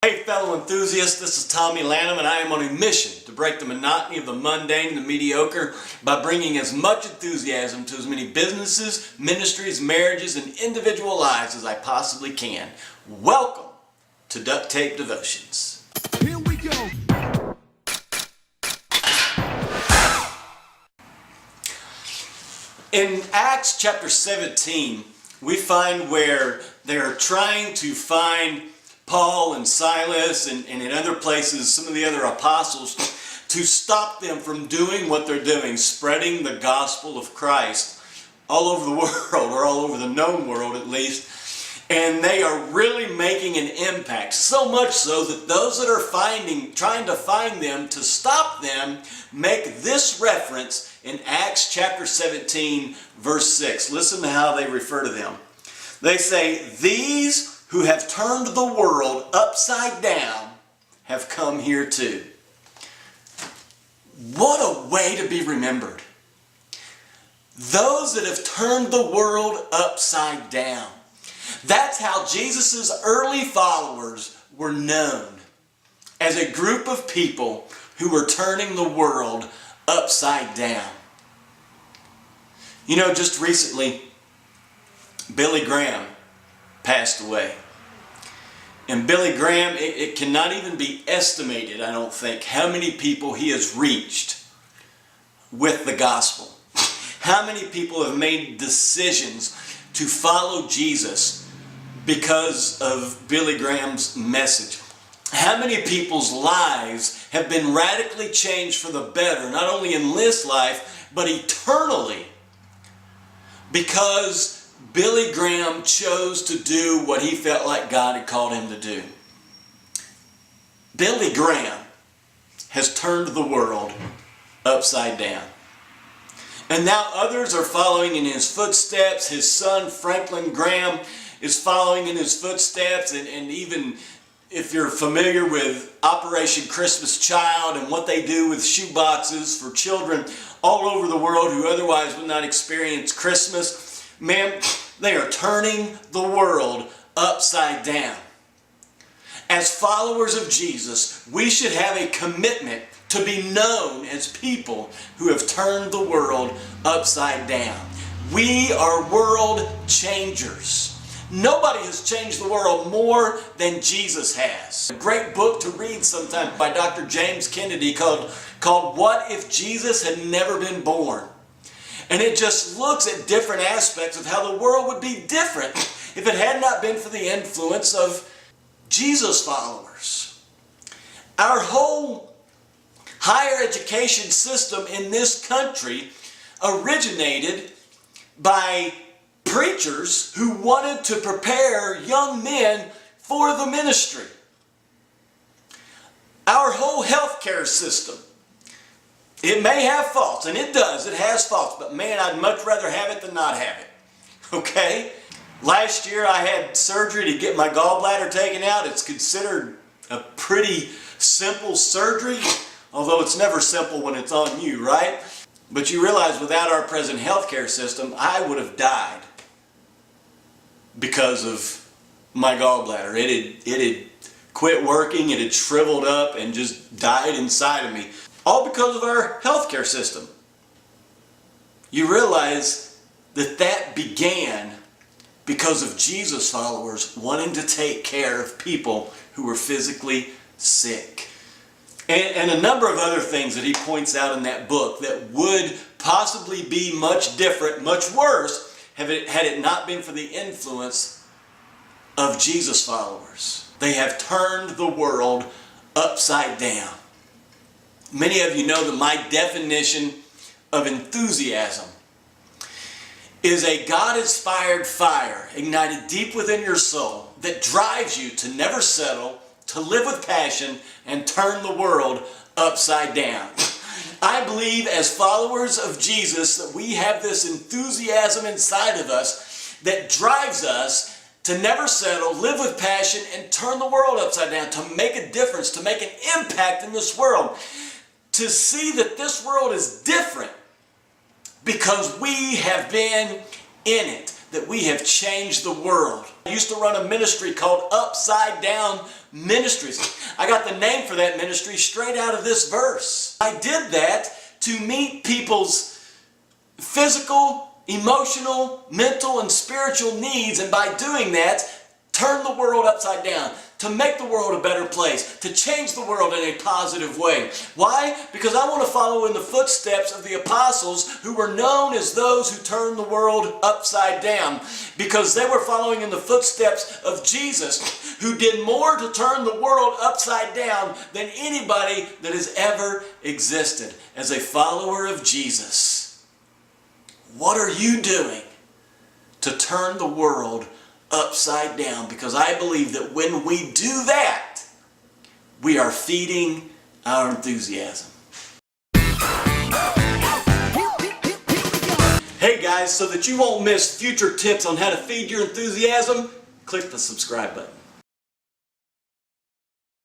Hey fellow enthusiasts, this is Tommy Lanham and I am on a mission to break the monotony of the mundane and the mediocre by bringing as much enthusiasm to as many businesses, ministries, marriages, and individual lives as I possibly can. Welcome to Duct Tape Devotions. Here we go. In Acts chapter 17, we find where they're trying to find Paul and Silas and in other places, some of the other apostles, to stop them from doing what they're doing, spreading the gospel of Christ all over the world, or all over the known world at least. And they are really making an impact, so much so that those that are trying to find them to stop them make this reference in Acts chapter 17 verse 6. Listen to how they refer to them. They say, "These who have turned the world upside down have come here too." What a way to be remembered. Those that have turned the world upside down. That's how Jesus' early followers were known, as a group of people who were turning the world upside down. You know, just recently, Billy Graham passed away. And Billy Graham, it cannot even be estimated, I don't think, how many people he has reached with the gospel. How many people have made decisions to follow Jesus because of Billy Graham's message. How many people's lives have been radically changed for the better, not only in this life, but eternally, because Billy Graham chose to do what he felt like God had called him to do. Billy Graham has turned the world upside down. And now others are following in his footsteps. His son Franklin Graham is following in his footsteps. And even if you're familiar with Operation Christmas Child and what they do with shoeboxes for children all over the world who otherwise would not experience Christmas, man, they are turning the world upside down. As followers of Jesus, we should have a commitment to be known as people who have turned the world upside down. We are world changers. Nobody has changed the world more than Jesus has. A great book to read sometime by Dr. James Kennedy called What If Jesus Had Never Been Born? And it just looks at different aspects of how the world would be different if it had not been for the influence of Jesus followers. Our whole higher education system in this country originated by preachers who wanted to prepare young men for the ministry. Our whole healthcare system, it may have faults, and it does, it has faults, but man, I'd much rather have it than not have it. Okay? Last year I had surgery to get my gallbladder taken out. It's considered a pretty simple surgery, although it's never simple when it's on you, right? But you realize without our present healthcare system, I would have died because of my gallbladder. It had quit working, it had shriveled up and just died inside of me. All because of our healthcare system. You realize that that began because of Jesus followers wanting to take care of people who were physically sick. And a number of other things that he points out in that book that would possibly be much different, much worse, had it not been for the influence of Jesus followers. They have turned the world upside down. Many of you know that my definition of enthusiasm is a God-inspired fire ignited deep within your soul that drives you to never settle, to live with passion, and turn the world upside down. I believe as followers of Jesus that we have this enthusiasm inside of us that drives us to never settle, live with passion, and turn the world upside down, to make a difference, to make an impact in this world, to see that this world is different because we have been in it. that we have changed the world. I used to run a ministry called Upside Down Ministries. I got the name for that ministry straight out of this verse. I did that to meet people's physical, emotional, mental, and spiritual needs, and by doing that, turn the world upside down, to make the world a better place, to change the world in a positive way. Why? Because I want to follow in the footsteps of the apostles who were known as those who turned the world upside down, because they were following in the footsteps of Jesus, who did more to turn the world upside down than anybody that has ever existed. As a follower of Jesus, what are you doing to turn the world upside down? Because I believe that when we do that, we are feeding our enthusiasm. Hey guys, so that you won't miss future tips on how to feed your enthusiasm, click the subscribe button.